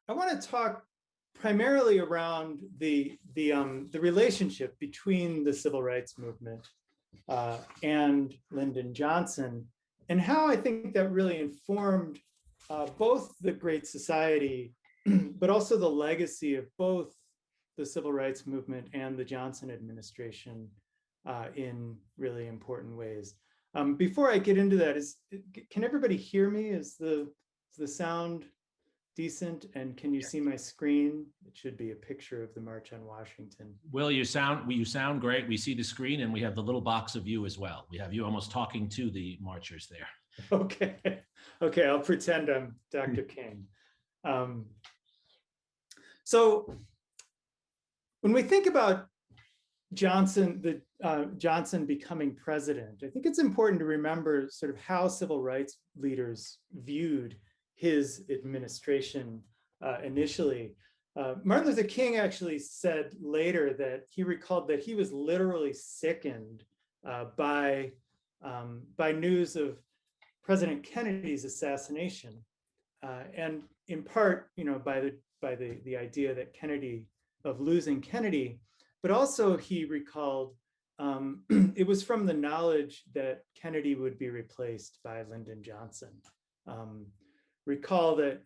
I want to talk primarily around the relationship between the civil rights movement and Lyndon Johnson, and how I think that really informed both the Great Society, but also the legacy of both the civil rights movement and the Johnson administration in really important ways. Before I get into that, can everybody hear me? Is the sound decent? And can you see my screen? It should be a picture of the March on Washington. Will, you sound great. We see the screen and we have the little box of you as well. We have you almost talking to the marchers there. Okay. Okay, I'll pretend I'm Dr. King. So when we think about Johnson becoming president, I think it's important to remember sort of how civil rights leaders viewed his administration initially. Martin Luther King actually said later that he recalled that he was literally sickened by news of President Kennedy's assassination, and in part, by the idea that losing Kennedy, but also he recalled it was from the knowledge that Kennedy would be replaced by Lyndon Johnson. Recall that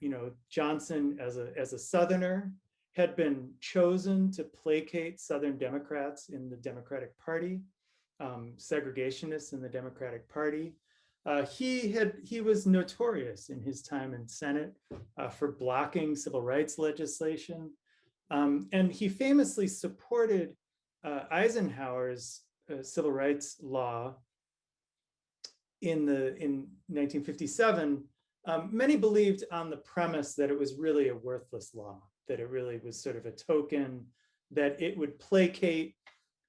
Johnson, as a Southerner, had been chosen to placate Southern Democrats in the Democratic Party, segregationists in the Democratic Party. He was notorious in his time in Senate for blocking civil rights legislation, and he famously supported Eisenhower's civil rights law in 1957. Many believed on the premise that it was really a worthless law, that it really was sort of a token, that it would placate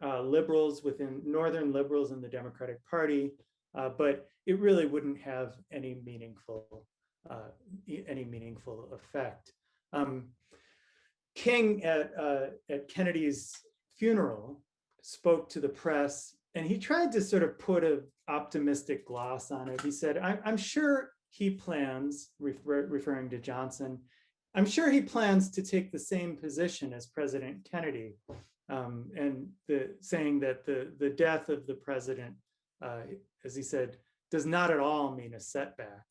Northern liberals in the Democratic Party, but it really wouldn't have any meaningful effect. King at Kennedy's funeral spoke to the press, and he tried to sort of put an optimistic gloss on it. He said, I'm sure he plans, referring to Johnson, I'm sure he plans to take the same position as President Kennedy, and saying that the death of the president, as he said, does not at all mean a setback.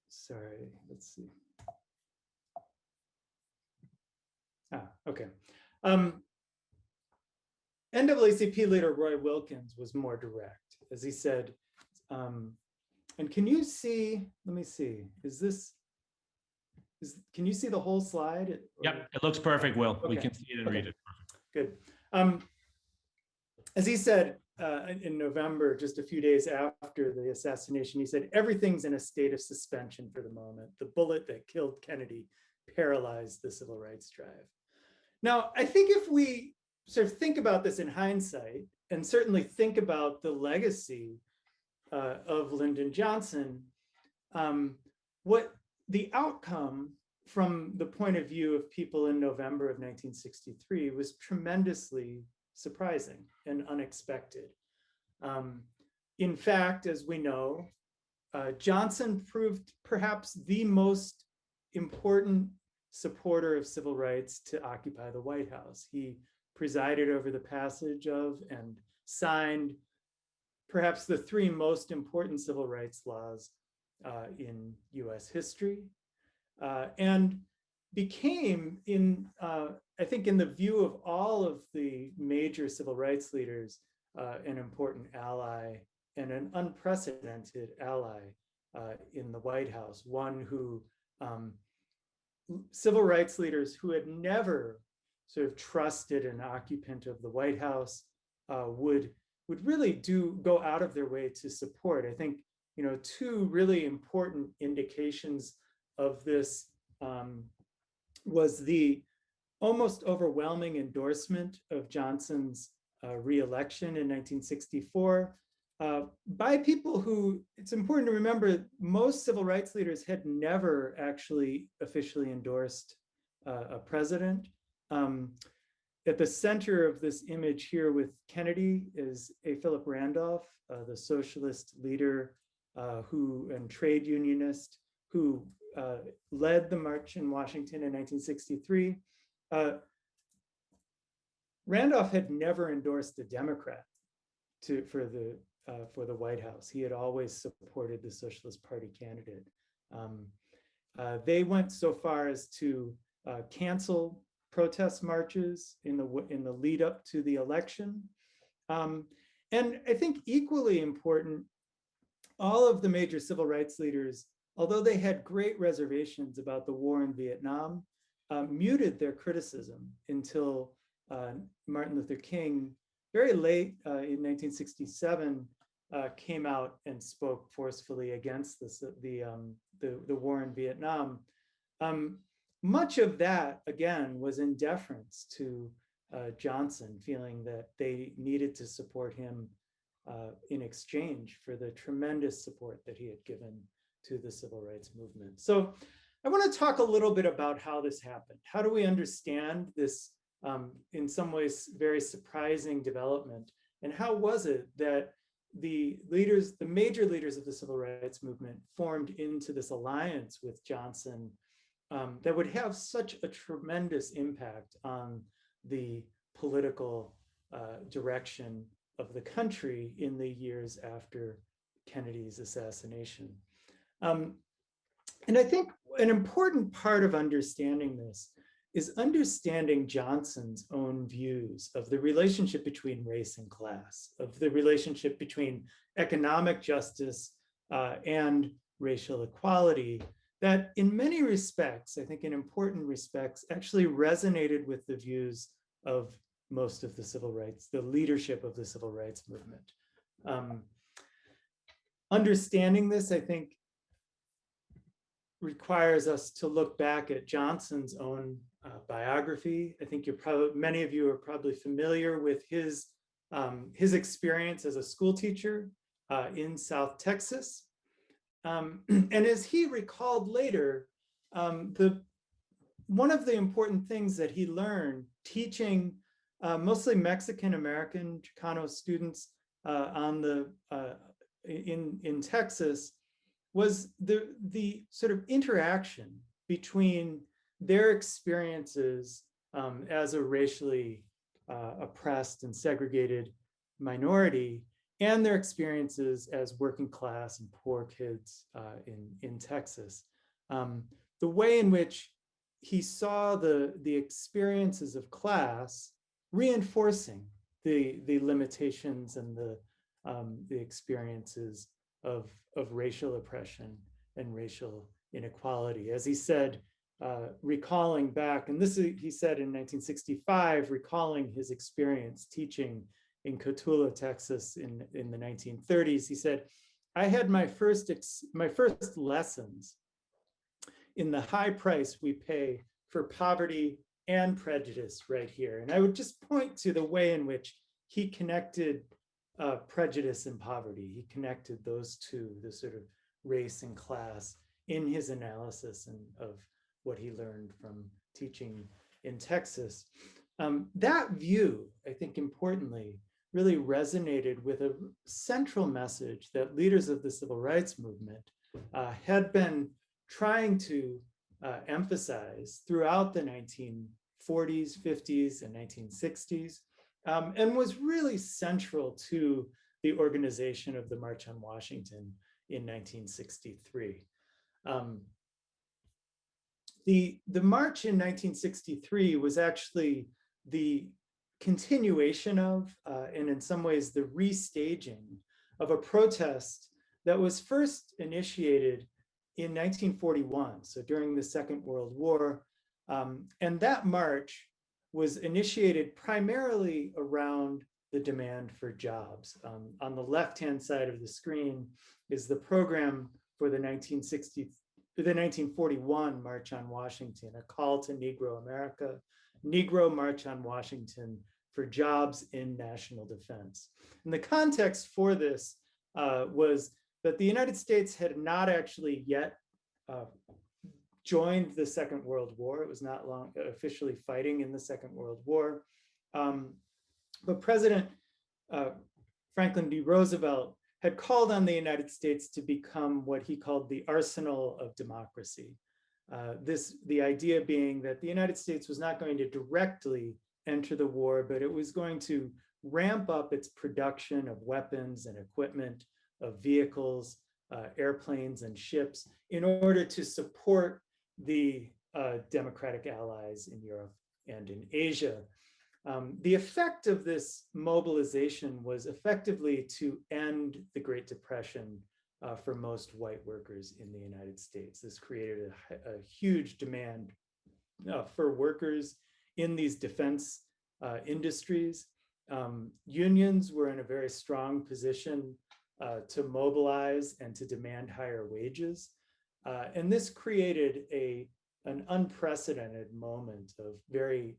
Sorry, let's see. Okay. NAACP leader Roy Wilkins was more direct, as he said, and can you see, let me see, can you see the whole slide? Yep, it looks perfect, Will. Okay. We can see it and read it. Good. As he said in November, just a few days after the assassination, he said, everything's in a state of suspension for the moment. The bullet that killed Kennedy paralyzed the civil rights drive. Now, I think if we sort of think about this in hindsight, and certainly think about the legacy of Lyndon Johnson, what the outcome from the point of view of people in November of 1963 was tremendously surprising and unexpected. In fact, as we know, Johnson proved perhaps the most important supporter of civil rights to occupy the White House. He presided over the passage of and signed perhaps the three most important civil rights laws in US history, and became, I think in the view of all of the major civil rights leaders, an important ally and an unprecedented ally in the White House, one who civil rights leaders who had never sort of trusted an occupant of the White House would really go out of their way to support. I think, two really important indications of this was the almost overwhelming endorsement of Johnson's re-election in 1964 by people who, it's important to remember, most civil rights leaders had never actually officially endorsed a president. At the center of this image here with Kennedy is A. Philip Randolph, the socialist leader and trade unionist, who led the March in Washington in 1963. Randolph had never endorsed a Democrat for the White House. He had always supported the Socialist Party candidate. They went so far as to cancel protest marches in the lead up to the election. And I think equally important, all of the major civil rights leaders, although they had great reservations about the war in Vietnam, muted their criticism until Martin Luther King, very late in 1967, came out and spoke forcefully against the war in Vietnam. Much of that, again, was in deference to Johnson, feeling that they needed to support him in exchange for the tremendous support that he had given to the civil rights movement. So I want to talk a little bit about how this happened. How do we understand this, in some ways, very surprising development? And how was it that the major leaders of the civil rights movement formed into this alliance with Johnson that would have such a tremendous impact on the political direction of the country in the years after Kennedy's assassination? And I think an important part of understanding this is understanding Johnson's own views of the relationship between race and class, of the relationship between economic justice and racial equality, that in many respects, I think in important respects, actually resonated with the views of most of the civil rights, the leadership of the civil rights movement. Understanding this, I think, requires us to look back at Johnson's own biography. I think many of you are probably familiar with his experience as a school teacher in South Texas. And as he recalled later, one of the important things that he learned teaching mostly Mexican-American Chicano students in Texas was the sort of interaction between their experiences as a racially oppressed and segregated minority and their experiences as working class and poor kids in Texas. The way in which he saw the experiences of class reinforcing the limitations and the experiences of racial oppression and racial inequality. As he said, recalling back, and this he said in 1965, recalling his experience teaching in Cotulla, Texas in the 1930s, he said, "I had my first lessons in the high price we pay for poverty and prejudice right here." And I would just point to the way in which he connected prejudice and poverty. He connected those two, the sort of race and class, in his analysis of what he learned from teaching in Texas. That view, I think importantly, really resonated with a central message that leaders of the civil rights movement had been trying to emphasize throughout the 1940s, 50s, and 1960s, and was really central to the organization of the March on Washington in 1963. The march in 1963 was actually the continuation of, and in some ways the restaging of a protest that was first initiated in 1941, so during the Second World War. And that march was initiated primarily around the demand for jobs. On the left-hand side of the screen is the program for the 1941 March on Washington, a call to Negro America, Negro March on Washington for jobs in national defense. And the context for this was that the United States had not actually yet joined the Second World War. It was not long officially fighting in the Second World War. But President Franklin D. Roosevelt had called on the United States to become what he called the arsenal of democracy. The idea being that the United States was not going to directly enter the war, but it was going to ramp up its production of weapons and equipment, of vehicles, airplanes and ships, in order to support the democratic allies in Europe and in Asia. The effect of this mobilization was effectively to end the Great Depression for most white workers in the United States. This created a huge demand for workers in these defense industries. Unions were in a very strong position to mobilize and to demand higher wages. And this created an unprecedented moment of very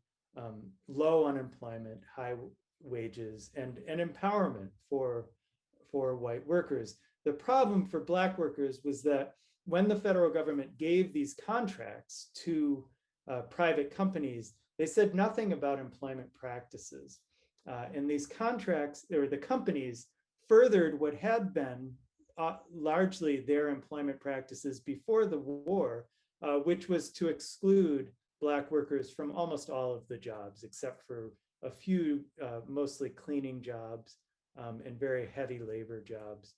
low unemployment, high wages, and empowerment for white workers. The problem for Black workers was that when the federal government gave these contracts to private companies, they said nothing about employment practices. And these contracts, or the companies, furthered what had been largely their employment practices before the war, which was to exclude Black workers from almost all of the jobs, except for a few mostly cleaning jobs and very heavy labor jobs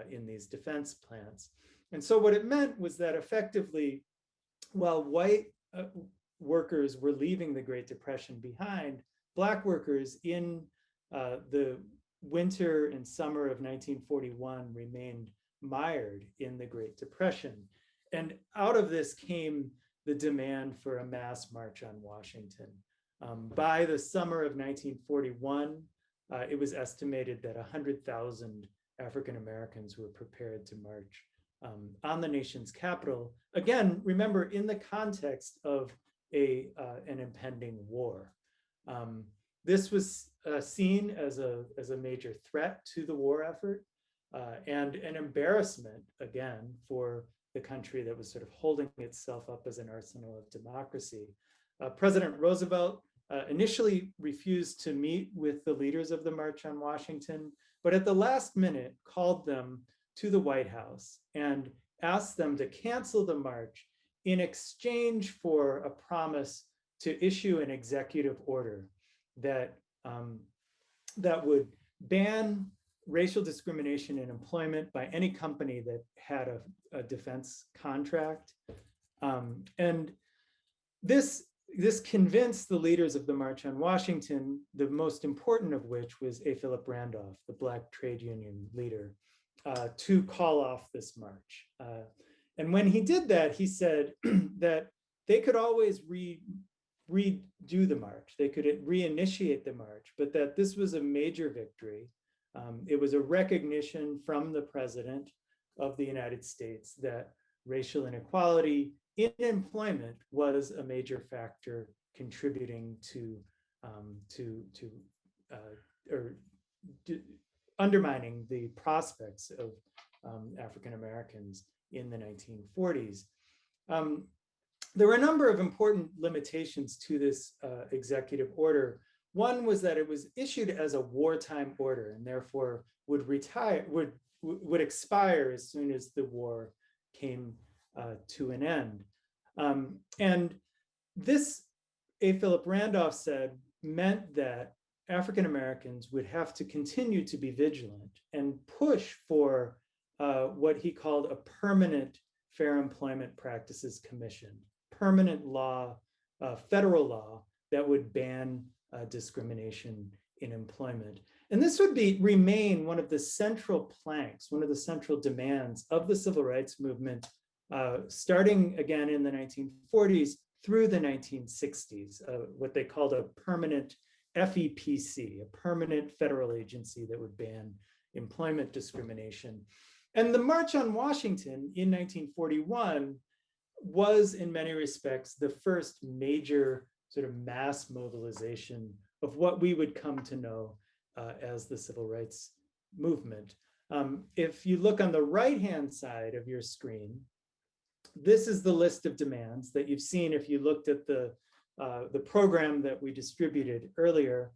in these defense plants. And so what it meant was that effectively, while white workers were leaving the Great Depression behind, Black workers in the winter and summer of 1941 remained mired in the Great Depression. And out of this came the demand for a mass march on Washington. By the summer of 1941, it was estimated that 100,000 African Americans were prepared to march on the nation's capital. Again, remember, in the context of an impending war. This was seen as a major threat to the war effort and an embarrassment, again, for the country that was sort of holding itself up as an arsenal of democracy. President Roosevelt initially refused to meet with the leaders of the March on Washington, but at the last minute called them to the White House and asked them to cancel the march in exchange for a promise to issue an executive order that would ban racial discrimination in employment by any company that had a defense contract. And this convinced the leaders of the March on Washington, the most important of which was A. Philip Randolph, the Black trade union leader, to call off this march. And when he did that, he said that they could always redo the march, they could reinitiate the march, but that this was a major victory. It was a recognition from the president of the United States that racial inequality in employment was a major factor contributing to undermining the prospects of African Americans in the 1940s. There were a number of important limitations to this executive order. One was that it was issued as a wartime order and therefore would expire as soon as the war came to an end. And this, A. Philip Randolph said, meant that African Americans would have to continue to be vigilant and push for what he called a permanent Fair Employment Practices Commission, permanent law, federal law that would ban discrimination in employment. And this would remain one of the central planks, one of the central demands of the civil rights movement, starting again in the 1940s through the 1960s, what they called a permanent FEPC, a permanent federal agency that would ban employment discrimination. And the March on Washington in 1941 was, in many respects, the first major sort of mass mobilization of what we would come to know as the civil rights movement. If you look on the right-hand side of your screen, this is the list of demands that you've seen if you looked at the program that we distributed earlier.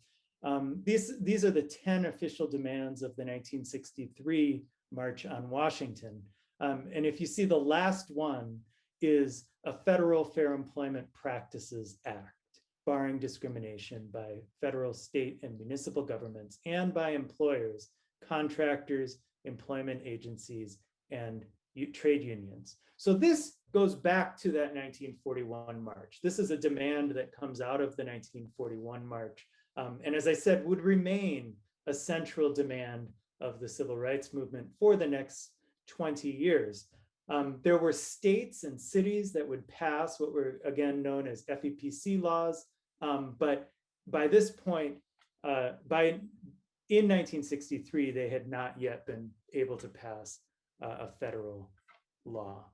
These are the 10 official demands of the 1963 March on Washington. And if you see, the last one is a Federal Fair Employment Practices Act, barring discrimination by federal, state, and municipal governments and by employers, contractors, employment agencies, and trade unions. So this goes back to that 1941 march. This is a demand that comes out of the 1941 march. And as I said, would remain a central demand of the civil rights movement for the next 20 years. There were states and cities that would pass what were again known as FEPC laws. But by this point, in 1963, they had not yet been able to pass a federal law.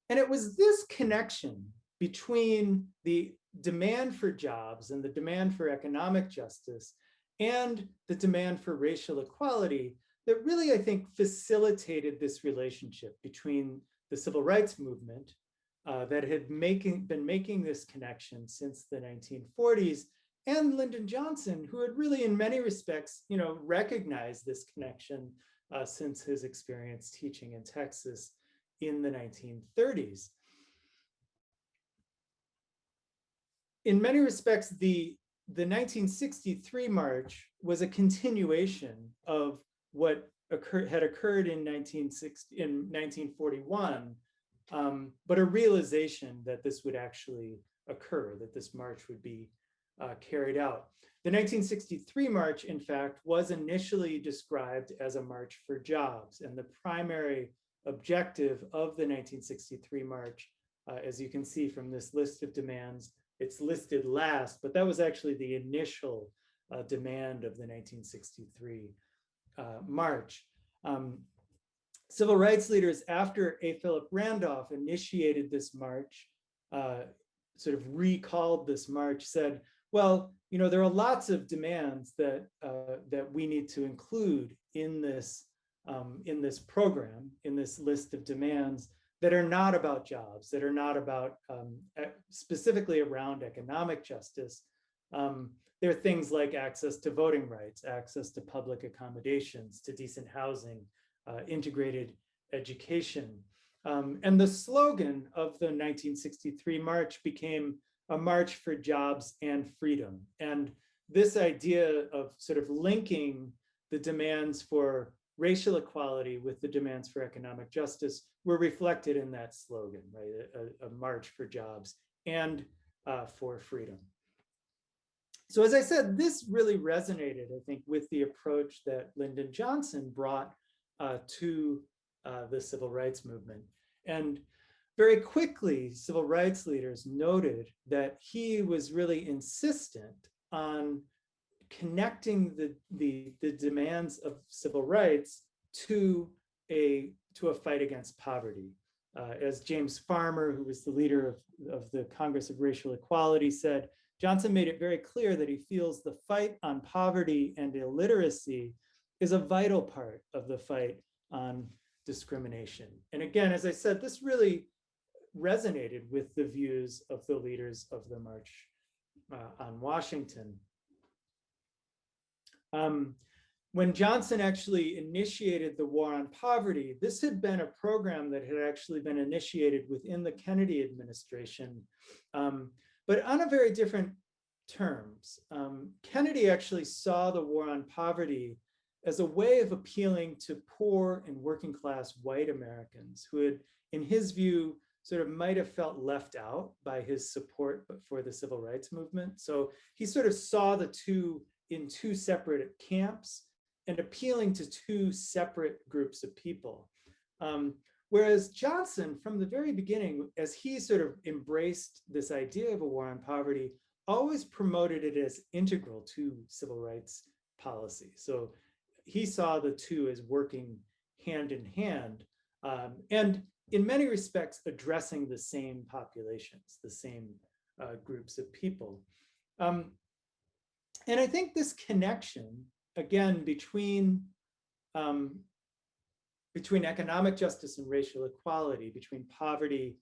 And it was this connection between the demand for jobs and the demand for economic justice and the demand for racial equality that really, I think, facilitated this relationship between the civil rights movement that had been making this connection since the 1940s, and Lyndon Johnson, who had really, in many respects, recognized this connection since his experience teaching in Texas in the 1930s. In many respects, the 1963 march was a continuation of what had occurred in 1941, but a realization that this would actually occur, that this march would be carried out. The 1963 march, in fact, was initially described as a march for jobs, and the primary objective of the 1963 march, as you can see from this list of demands, it's listed last, but that was actually the initial demand of the 1963 march. Civil rights leaders after A. Philip Randolph initiated this march, sort of recalled this march, said, well, there are lots of demands that we need to include in this program, in this list of demands that are not about jobs, that are not about specifically around economic justice. There are things like access to voting rights, access to public accommodations, to decent housing, integrated education. And the slogan of the 1963 march became a march for jobs and freedom. And this idea of sort of linking the demands for racial equality with the demands for economic justice were reflected in that slogan, right? A march for jobs and for freedom. So as I said, this really resonated, I think, with the approach that Lyndon Johnson brought to the civil rights movement. And very quickly, civil rights leaders noted that he was really insistent on connecting the demands of civil rights to a fight against poverty. As James Farmer, who was the leader of the Congress of Racial Equality, said, Johnson made it very clear that he feels the fight on poverty and illiteracy is a vital part of the fight on discrimination. And again, as I said, this really resonated with the views of the leaders of the March on Washington. When Johnson actually initiated the War on Poverty, this had been a program that had actually been initiated within the Kennedy administration, but on a very different terms. Kennedy actually saw the War on Poverty as a way of appealing to poor and working class white Americans who had, in his view, sort of might have felt left out by his support for the civil rights movement. So he sort of saw the two in two separate camps and appealing to two separate groups of people. Whereas Johnson, from the very beginning, as he sort of embraced this idea of a war on poverty, always promoted it as integral to civil rights policy. So he saw the two as working hand in hand, and in many respects addressing the same populations, the same groups of people. And I think this connection, again, between economic justice and racial equality, between poverty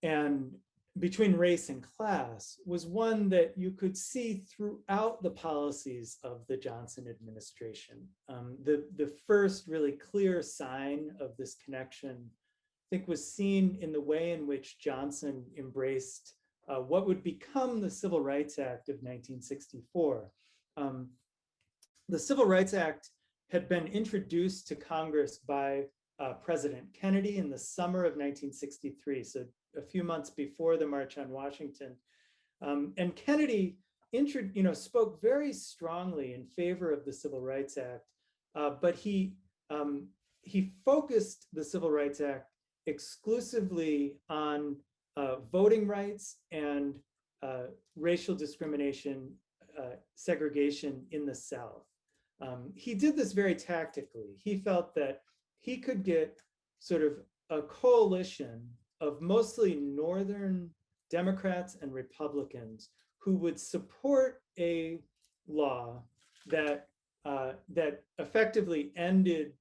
and between race and class was one that you could see throughout the policies of the Johnson administration. The first really clear sign of this connection, I think, was seen in the way in which Johnson embraced what would become the Civil Rights Act of 1964. The Civil Rights Act had been introduced to Congress by President Kennedy in the summer of 1963, so a few months before the March on Washington. And Kennedy spoke very strongly in favor of the Civil Rights Act, but he focused the Civil Rights Act exclusively on voting rights and racial discrimination, segregation in the South. He did this very tactically. He felt that he could get sort of a coalition of mostly Northern Democrats and Republicans who would support a law that effectively ended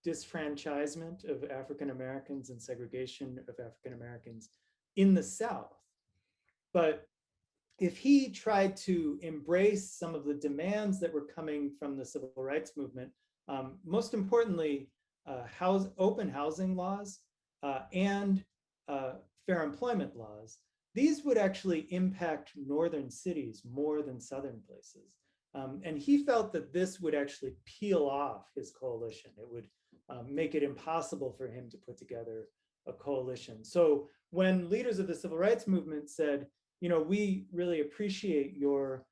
disfranchisement of African Americans and segregation of African Americans in the South. But if he tried to embrace some of the demands that were coming from the civil rights movement, most importantly, open housing laws and fair employment laws, these would actually impact northern cities more than southern places. And he felt that this would actually peel off his coalition. It would make it impossible for him to put together a coalition. So when leaders of the civil rights movement said, we really appreciate your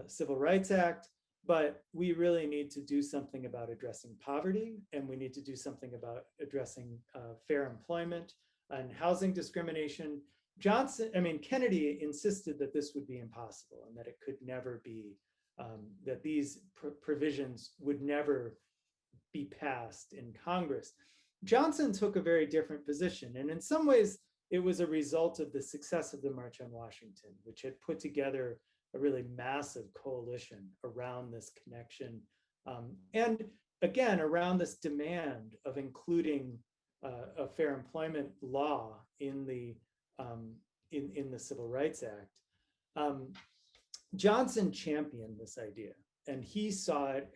Civil Rights Act, but we really need to do something about addressing poverty, and we need to do something about addressing fair employment and housing discrimination. Kennedy insisted that this would be impossible and that it could never be, that these provisions would never be passed in Congress. Johnson took a very different position, and in some ways, it was a result of the success of the March on Washington, which had put together a really massive coalition around this connection. And again, around this demand of including a fair employment law in the Civil Rights Act. Johnson championed this idea, and he saw it,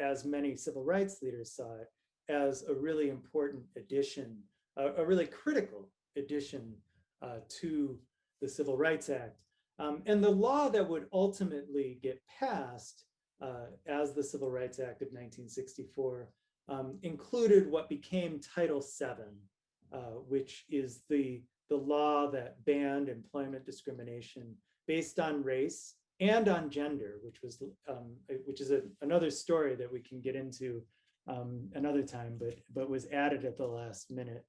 as many civil rights leaders saw it, as a really important addition, a really critical addition to the Civil Rights Act. And the law that would ultimately get passed as the Civil Rights Act of 1964 included what became Title VII, which is the law that banned employment discrimination based on race and on gender, which is another story that we can get into another time, but was added at the last minute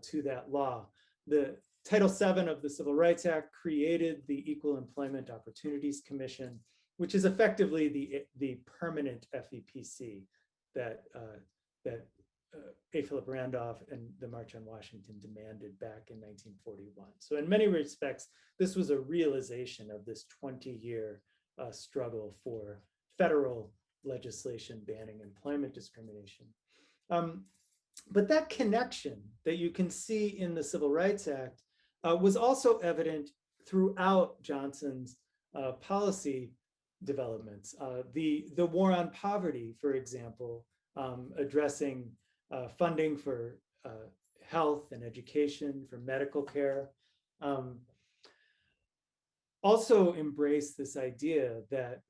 to that law. The Title VII of the Civil Rights Act created the Equal Employment Opportunities Commission, which is effectively the permanent FEPC that A. Philip Randolph and the March on Washington demanded back in 1941. So in many respects, this was a realization of this 20-year struggle for federal legislation banning employment discrimination. But that connection that you can see in the Civil Rights Act was also evident throughout Johnson's policy developments. The war on poverty, for example, addressing funding for health and education, for medical care, also embraced this idea that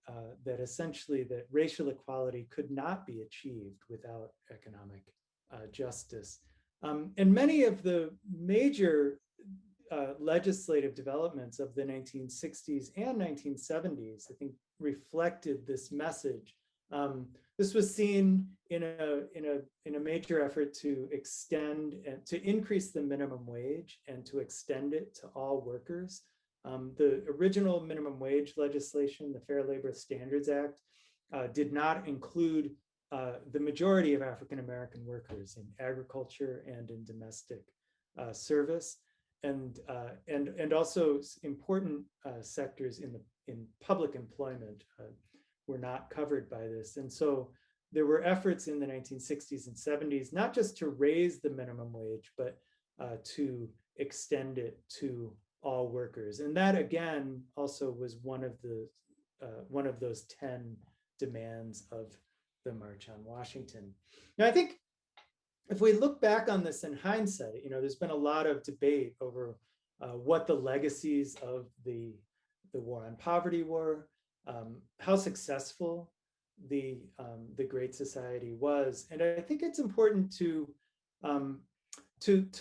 essentially that racial equality could not be achieved without economic justice. And many of the major legislative developments of the 1960s and 1970s, I think, reflected this message. This was seen in a major effort to extend and to increase the minimum wage and to extend it to all workers. The original minimum wage legislation, the Fair Labor Standards Act, did not include the majority of African American workers in agriculture and in domestic service, and also important sectors in public employment were not covered by this. And so there were efforts in the 1960s and 70s, not just to raise the minimum wage, but to extend it to all workers. And that, again, also was one of those 10 demands of the March on Washington. Now, I think if we look back on this in hindsight, there's been a lot of debate over what the legacies of the war on poverty were, how successful the Great Society was. And I think it's important to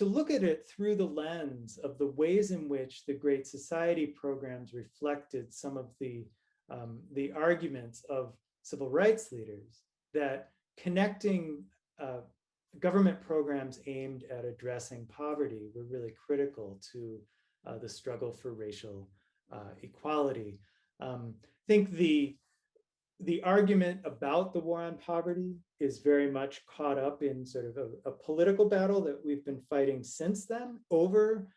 look at it through the lens of the ways in which the Great Society programs reflected some of the arguments of civil rights leaders, that connecting government programs aimed at addressing poverty were really critical to the struggle for racial equality. I think the argument about the war on poverty is very much caught up in sort of a political battle that we've been fighting since then over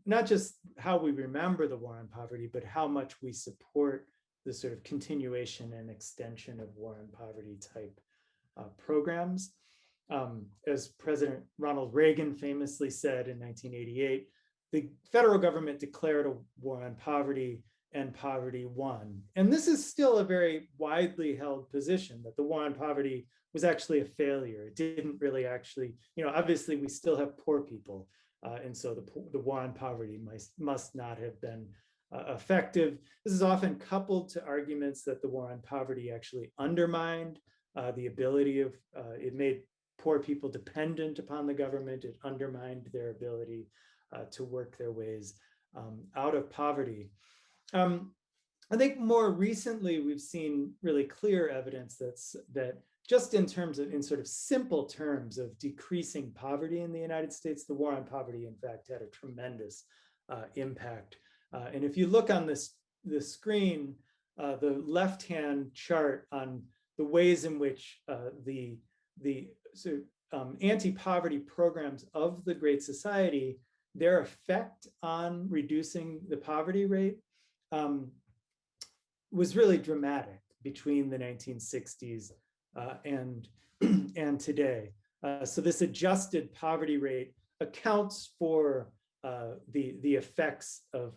not just how we remember the war on poverty, but how much we support the sort of continuation and extension of war on poverty type programs. As President Ronald Reagan famously said in 1988, the federal government declared a war on poverty and poverty won. And this is still a very widely held position, that the war on poverty was actually a failure. It didn't really actually, obviously we still have poor people. And so the war on poverty must not have been effective. This is often coupled to arguments that the war on poverty actually undermined the ability of, it made poor people dependent upon the government. It undermined their ability to work their ways out of poverty. I think more recently, we've seen really clear evidence that just in sort of simple terms of decreasing poverty in the United States, the war on poverty, in fact, had a tremendous impact. And if you look on the screen, the left-hand chart on the ways in which the anti-poverty programs of the Great Society, their effect on reducing the poverty rate was really dramatic between the 1960s and today. So this adjusted poverty rate accounts for the effects of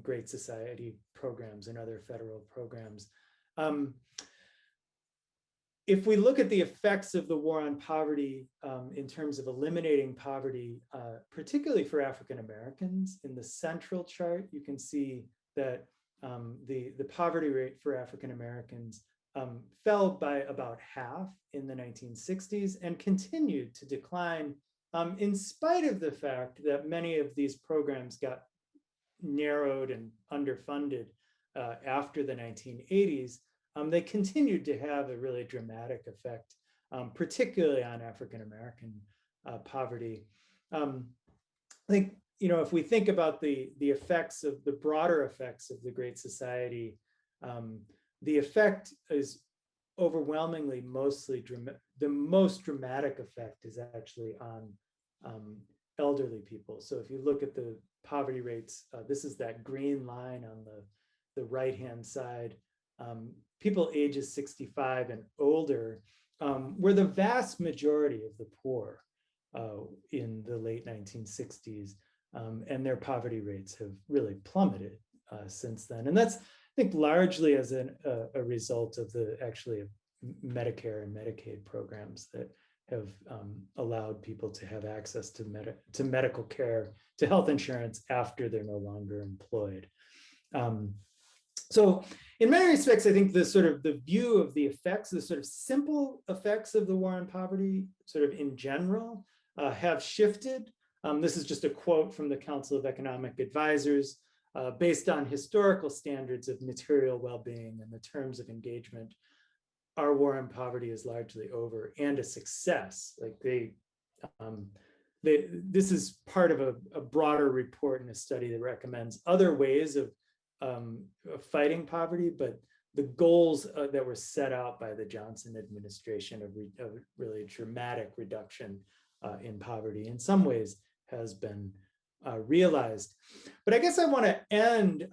Great Society programs and other federal programs. If we look at the effects of the war on poverty in terms of eliminating poverty, particularly for African Americans, in the central chart, you can see that the poverty rate for African Americans fell by about half in the 1960s and continued to decline in spite of the fact that many of these programs got narrowed and underfunded after the 1980s. They continued to have a really dramatic effect, particularly on African American poverty. I think, if we think about the effects of the broader effects of the Great Society, the effect is overwhelmingly the most dramatic effect is actually on elderly people. So if you look at the poverty rates, this is that green line on the right-hand side. People ages 65 and older were the vast majority of the poor in the late 1960s, and their poverty rates have really plummeted since then. And that's, I think, largely as a result of the Medicare and Medicaid programs that have allowed people to have access to medical care, to health insurance after they're no longer employed. So in many respects, I think the view of the effects, the sort of simple effects of the war on poverty, sort of in general, have shifted. This is just a quote from the Council of Economic Advisors. Based on historical standards of material well-being and the terms of engagement, our war on poverty is largely over and a success. Like this is part of a broader report and a study that recommends other ways of fighting poverty, but the goals that were set out by the Johnson administration of really dramatic reduction in poverty in some ways has been realized. But I guess I want to end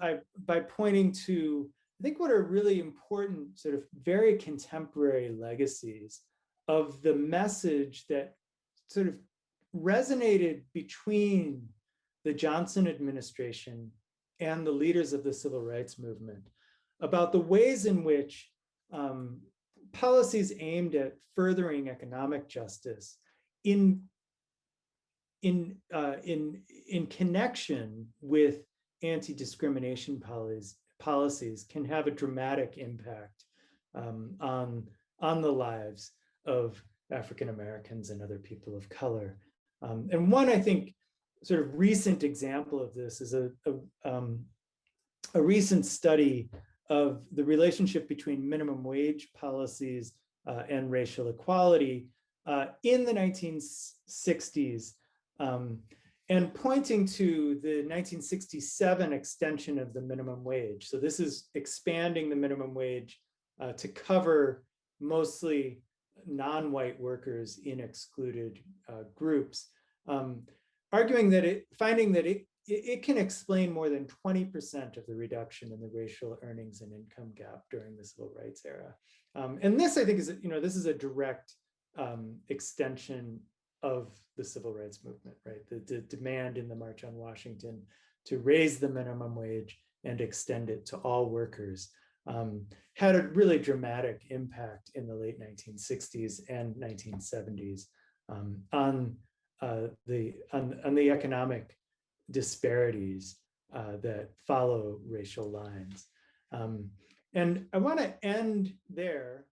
by pointing to, I think, what are really important sort of very contemporary legacies of the message that sort of resonated between the Johnson administration and the leaders of the civil rights movement about the ways in which policies aimed at furthering economic justice in connection with anti-discrimination policies can have a dramatic impact on the lives of African Americans and other people of color. And one, I think, sort of recent example of this is a recent study of the relationship between minimum wage policies and racial equality in the 1960s, and pointing to the 1967 extension of the minimum wage. So this is expanding the minimum wage to cover mostly non-white workers in excluded groups, arguing that finding that it can explain more than 20% of the reduction in the racial earnings and income gap during the civil rights era. And this, I think, is, this is a direct extension of the civil rights movement, right? The demand in the March on Washington to raise the minimum wage and extend it to all workers had a really dramatic impact in the late 1960s and 1970s on the economic disparities that follow racial lines. And I want to end there.